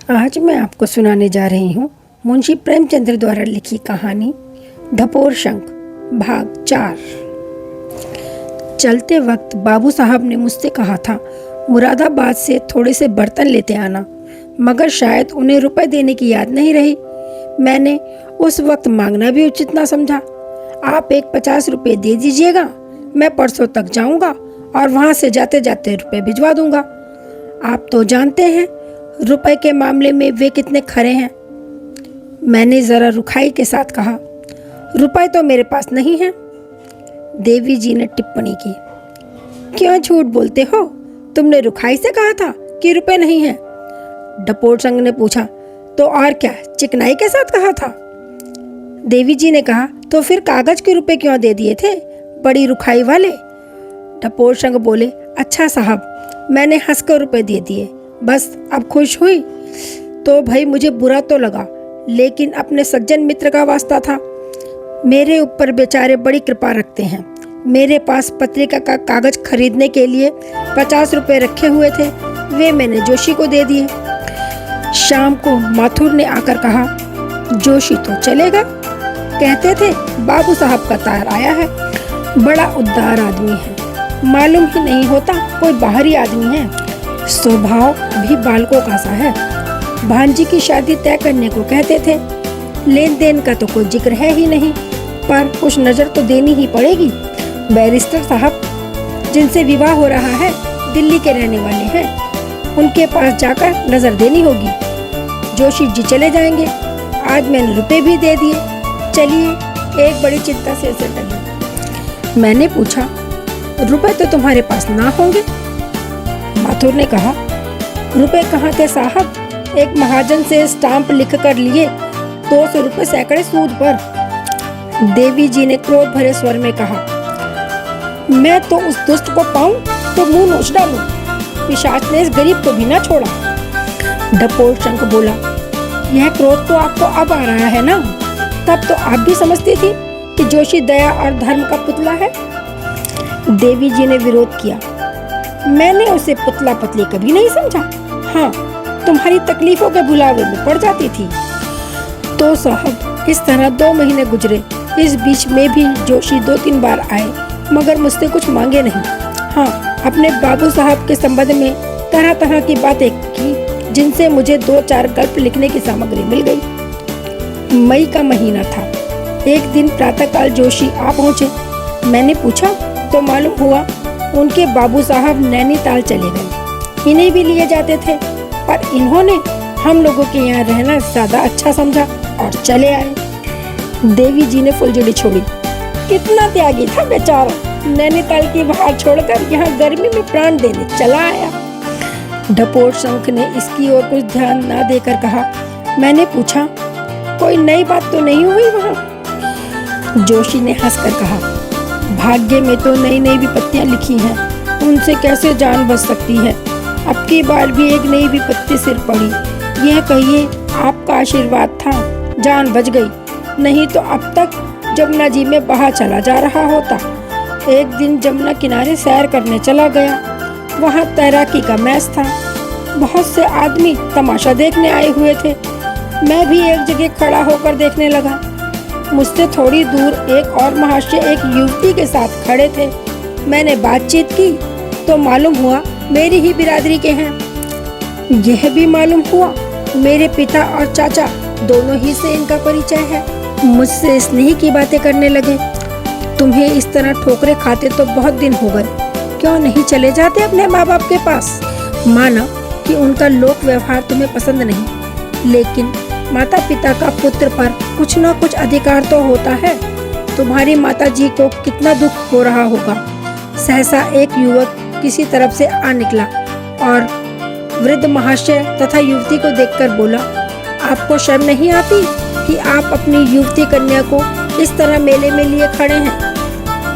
आज मैं आपको सुनाने जा रही हूँ मुंशी प्रेमचंद्र द्वारा लिखी कहानी ढपोर शंख भाग 4। चलते वक्त बाबू साहब ने मुझसे कहा था मुरादाबाद से थोड़े से बर्तन लेते आना, मगर शायद उन्हें रुपए देने की याद नहीं रही। मैंने उस वक्त मांगना भी उचित ना समझा। आप एक 50 रुपये दे दीजिएगा, मैं परसों तक जाऊंगा और वहां से जाते जाते रुपए भिजवा दूंगा। आप तो जानते हैं रुपए के मामले में वे कितने खरे हैं। मैंने जरा रुखाई के साथ कहा, रुपए तो मेरे पास नहीं है। देवी जी ने टिप्पणी की, क्यों झूठ बोलते हो? तुमने रुखाई से कहा था कि रुपए नहीं है। ढपोर संघ ने पूछा, तो और क्या चिकनाई के साथ कहा था? देवी जी ने कहा, तो फिर कागज के रुपए क्यों दे दिए थे, बड़ी रुखाई वाले? ढपोर संघ बोले, अच्छा साहब, मैंने हंसकर रुपए दे दिए, बस अब खुश हुई। तो भाई मुझे बुरा तो लगा, लेकिन अपने सज्जन मित्र का वास्ता था। मेरे ऊपर बेचारे बड़ी कृपा रखते हैं। मेरे पास पत्रिका का कागज खरीदने के लिए 50 रुपए रखे हुए थे, वे मैंने जोशी को दे दिए। शाम को माथुर ने आकर कहा, जोशी तो चलेगा, कहते थे बाबू साहब का तार आया है, बड़ा उदार आदमी है, मालूम ही नहीं होता कोई बाहरी आदमी है, स्वभाव भी बालकों का सा है। भांजी की शादी तय करने को कहते थे, लेन देन का तो कोई जिक्र है ही नहीं, पर कुछ नजर तो देनी ही पड़ेगी। बैरिस्टर साहब जिनसे विवाह हो रहा है दिल्ली के रहने वाले हैं, उनके पास जाकर नजर देनी होगी। जोशी जी चले जाएंगे, आज मैंने रुपए भी दे दिए। चलिए, एक बड़ी चिंता से टली। मैंने पूछा, रुपए तो तुम्हारे पास ना होंगे? माथुर ने कहा, रुपए कहाँ थे साहब, एक महाजन से स्टाम्प लिख कर लिए, 200 रुपए सैकड़े सूद पर। देवी जी ने क्रोध भरे स्वर में कहा, मैं तो उस दुष्ट को पाऊं तो मुंह नोच डालूं, पिशाच ने इस गरीब को भी ना छोड़ा। ढपोर शंख बोला, यह क्रोध तो आपको अब आ रहा है ना, तब तो आप भी समझती थी कि जोशी दया और धर्म का पुतला है। देवी जी ने विरोध किया, मैंने उसे पुतला पतली कभी नहीं समझा। हाँ, तुम्हारी तकलीफों के भुलावे में पड़ जाती थी। तो साहब इस तरह 2 महीने गुजरे। इस बीच में भी जोशी 2-3 बार आए, मगर मुझसे कुछ मांगे नहीं। हाँ, अपने बाबू साहब के संबंध में तरह तरह की बातें की, जिनसे मुझे 2-4 गल्प लिखने की सामग्री मिल गई। मई का महीना था। एक दिन प्रातःकाल जोशी आ पहुँचे। मैंने पूछा तो मालूम हुआ उनके बाबू साहब नैनीताल चले गए। इन्हें भी लिए जाते थे, पर इन्होंने हम लोगों के यहाँ रहना ज्यादा अच्छा समझा और चले आए। देवी जी ने फुलझड़ी छोड़ी, कितना त्यागी था बेचारा, नैनीताल की बाहर छोड़कर यहाँ गर्मी में प्राण देने चला आया। ढपोर शंख ने इसकी ओर कुछ ध्यान न देकर कहा, मैंने पूछा, कोई नई बात तो नहीं हुई वहाँ? जोशी ने हंसकर कहा, भाग्य में तो नई नई विपत्तियां लिखी हैं, उनसे कैसे जान बच सकती है। अब की बार भी एक नई विपत्ति सिर पड़ी, यह कहिए आपका आशीर्वाद था, जान बच गई, नहीं तो अब तक जमुना जी में बहा चला जा रहा होता। एक दिन जमुना किनारे सैर करने चला गया, वहाँ तैराकी का मैच था, बहुत से आदमी तमाशा देखने आए हुए थे। मैं भी एक जगह खड़ा होकर देखने लगा। मुझसे थोड़ी दूर एक और महाशय एक युवती के साथ खड़े थे। मैंने बातचीत की तो मालूम हुआ मेरी ही बिरादरी के हैं। यह भी मालूम हुआ मेरे पिता और चाचा दोनों ही से इनका परिचय है। मुझसे स्नेह की बातें करने लगे। तुम्हें इस तरह ठोकरे खाते तो बहुत दिन हो गए, क्यों नहीं चले जाते अपने माँ बाप के पास? माना कि उनका लोक व्यवहार तुम्हें पसंद नहीं, लेकिन माता पिता का पुत्र पर कुछ न कुछ अधिकार तो होता है। तुम्हारी माता जी को कितना दुख हो रहा होगा। सहसा एक युवक किसी तरफ से आ निकला और वृद्ध महाशय तथा युवती को देखकर बोला, आपको शर्म नहीं आती कि आप अपनी युवती कन्या को इस तरह मेले में लिए खड़े हैं?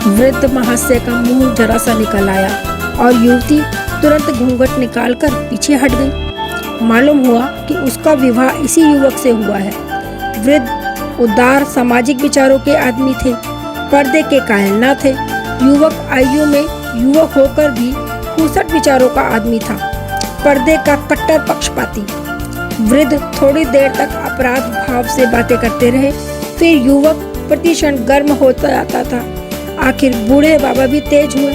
वृद्ध महाशय का मुंह जरा सा निकल आया और युवती तुरंत घूंघट निकालकर पीछे हट गई। मालूम हुआ कि उसका विवाह इसी युवक से हुआ है। वृद्ध उदार सामाजिक विचारों के आदमी थे, पर्दे के कायल न थे। युवक आयु में युवक होकर भी खूसट विचारों का आदमी था, पर्दे का कट्टर पक्षपाती। वृद्ध थोड़ी देर तक अपराध भाव से बातें करते रहे। फिर युवक प्रतिक्षण गर्म होता जाता था। आखिर बूढ़े बाबा भी तेज हुए।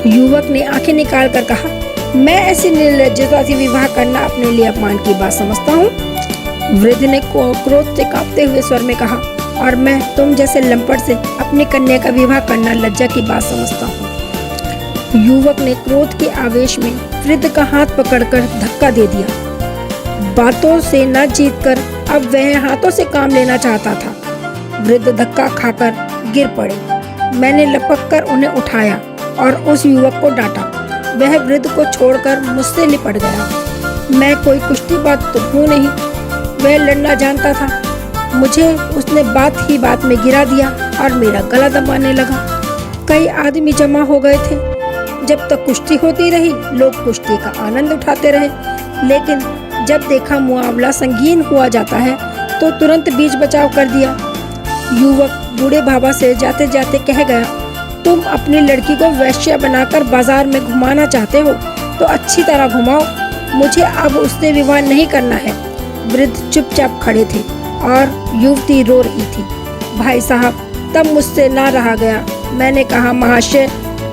युवक ने आंखें निकाल कर कहा, मैं ऐसी निर्लज्जता से विवाह करना अपने लिए अपमान की बात समझता हूँ। वृद्ध ने क्रोध से कांपते हुए स्वर में कहा, और मैं तुम जैसे लंपट से अपनी कन्या का विवाह करना लज्जा की बात समझता हूँ। युवक ने क्रोध के आवेश में वृद्ध का हाथ पकड़कर धक्का दे दिया। बातों से न जीतकर अब वह हाथों से काम लेना चाहता था। वृद्ध धक्का खाकर गिर पड़े। मैंने लपक कर उन्हें उठाया और उस युवक को डांटा। वह वृद्ध को छोड़कर मुझसे लिपट गया। मैं कोई कुश्तीबाज तो हूँ नहीं। वह लड़ना जानता था। मुझे उसने बात ही बात में गिरा दिया और मेरा गला दबाने लगा। कई आदमी जमा हो गए थे। जब तक कुश्ती होती रही, लोग कुश्ती का आनंद उठाते रहे, लेकिन जब देखा मुआवला संगीन हुआ जाता है तो तुरंत बीच बचाव कर दिया। युवक बूढ़े बाबा से जाते जाते कह गया, तुम अपनी लड़की को वेश्या बनाकर बाजार में घुमाना चाहते हो तो अच्छी तरह घुमाओ। मुझे अब उससे विवाह नहीं करना है। वृद्ध चुपचाप खड़े थे और युवती रो रही थी। भाई साहब, तब मुझसे ना रहा गया। मैंने कहा, महाशय,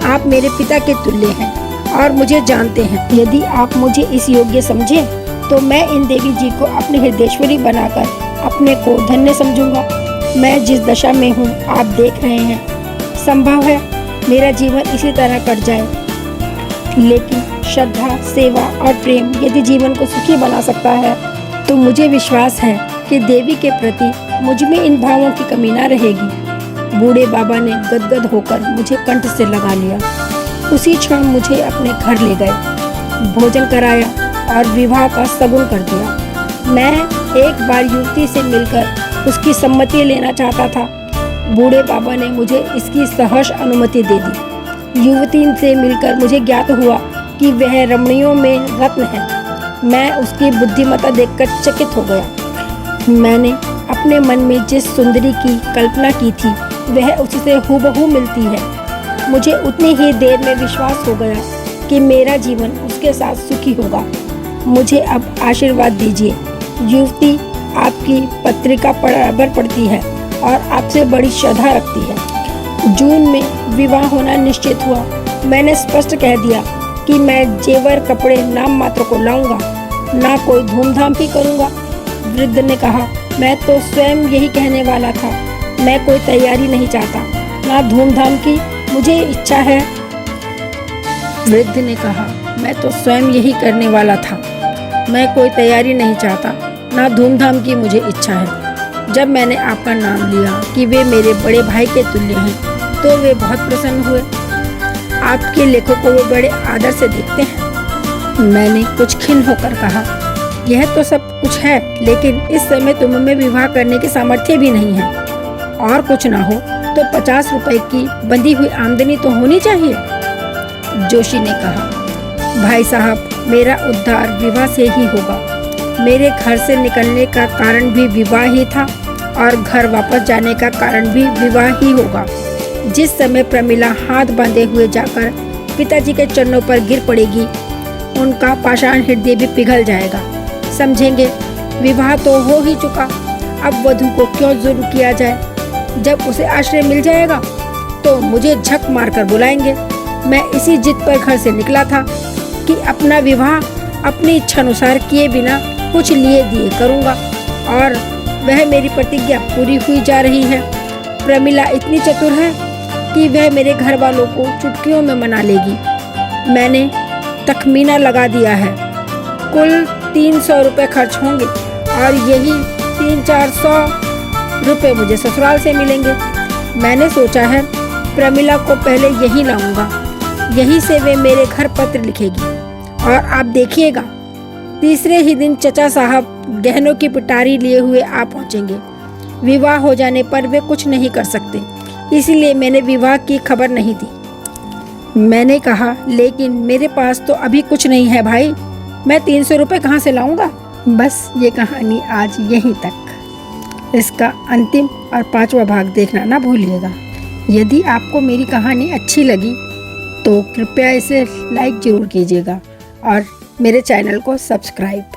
आप मेरे पिता के तुल्य हैं और मुझे जानते हैं। यदि आप मुझे इस योग्य समझे तो मैं इन देवी जी को अपनी हृदयेश्वरी बनाकर अपने को धन्य समझूंगा। मैं जिस दशा में हूँ आप देख रहे हैं। संभव है मेरा जीवन इसी तरह कट जाए, लेकिन श्रद्धा, सेवा और प्रेम यदि जीवन को सुखी बना सकता है तो मुझे विश्वास है कि देवी के प्रति मुझ में इन भावों की कमी ना रहेगी। बूढ़े बाबा ने गदगद होकर मुझे कंठ से लगा लिया। उसी क्षण मुझे अपने घर ले गए, भोजन कराया और विवाह का शगुन कर दिया। मैं एक बार युवती से मिलकर उसकी सम्मति लेना चाहता था। बूढ़े बाबा ने मुझे इसकी सहर्ष अनुमति दे दी। युवती से मिलकर मुझे ज्ञात हुआ कि वह रमणियों में रत्न है। मैं उसकी बुद्धिमत्ता देखकर चकित हो गया। मैंने अपने मन में जिस सुंदरी की कल्पना की थी वह उससे हूबहू मिलती है। मुझे उतनी ही देर में विश्वास हो गया कि मेरा जीवन उसके साथ सुखी होगा। मुझे अब आशीर्वाद दीजिए। युवती आपकी पत्रिका बराबर पढ़ती है और आपसे बड़ी श्रद्धा रखती है। जून में विवाह होना निश्चित हुआ। मैंने स्पष्ट कह दिया कि मैं जेवर कपड़े नाम मात्र को लाऊंगा, ना कोई धूमधाम भी करूंगा। वृद्ध ने कहा, मैं तो स्वयं यही कहने वाला था। मैं कोई तैयारी नहीं चाहता, ना धूमधाम की मुझे इच्छा है। वृद्ध ने कहा, मैं तो स्वयं यही करने वाला था। मैं कोई तैयारी नहीं चाहता, ना धूमधाम की मुझे इच्छा है। जब मैंने आपका नाम लिया कि वे मेरे बड़े भाई के तुल्य हैं तो वे बहुत प्रसन्न हुए। आपके लेखों को वे बड़े आदर से देखते हैं। मैंने कुछ खिन्न होकर कहा, यह तो सब कुछ है, लेकिन इस समय तुम में विवाह करने की सामर्थ्य भी नहीं है। और कुछ ना हो तो 50 रुपए की बंधी हुई आमदनी तो होनी चाहिए। जोशी ने कहा, भाई साहब, मेरा उद्धार विवाह से ही होगा। मेरे घर से निकलने का कारण भी विवाह ही था और घर वापस जाने का कारण भी विवाह ही होगा। जिस समय प्रमिला हाथ बांधे हुए जाकर पिताजी के चरणों पर गिर पड़ेगी, उनका पाषाण हृदय भी पिघल जाएगा। समझेंगे विवाह तो हो ही चुका, अब वधू को क्यों जरूर किया जाए। जब उसे आश्रय मिल जाएगा तो मुझे झक मारकर बुलाएंगे। मैं इसी जिद पर घर से निकला था कि अपना विवाह अपनी इच्छा अनुसार किए बिना कुछ लिए दिए करूँगा, और वह मेरी प्रतिज्ञा पूरी हुई जा रही है। प्रमिला इतनी चतुर है कि वह मेरे घर वालों को चुटकियों में मना लेगी। मैंने तखमीना लगा दिया है, कुल 300 रुपये खर्च होंगे और यही 300-400 रुपये मुझे ससुराल से मिलेंगे। मैंने सोचा है प्रमिला को पहले यहीं लाऊंगा, यहीं से वे मेरे घर पत्र लिखेगी और आप देखिएगा तीसरे ही दिन चचा साहब गहनों की पिटारी लिए हुए आ पहुंचेंगे। विवाह हो जाने पर वे कुछ नहीं कर सकते, इसलिए मैंने विवाह की खबर नहीं दी। मैंने कहा, लेकिन मेरे पास तो अभी कुछ नहीं है भाई, मैं 300 रुपये कहाँ से लाऊंगा। बस ये कहानी आज यहीं तक। इसका अंतिम और 5वां भाग देखना ना भूलिएगा। यदि आपको मेरी कहानी अच्छी लगी तो कृपया इसे लाइक ज़रूर कीजिएगा और मेरे चैनल को सब्सक्राइब।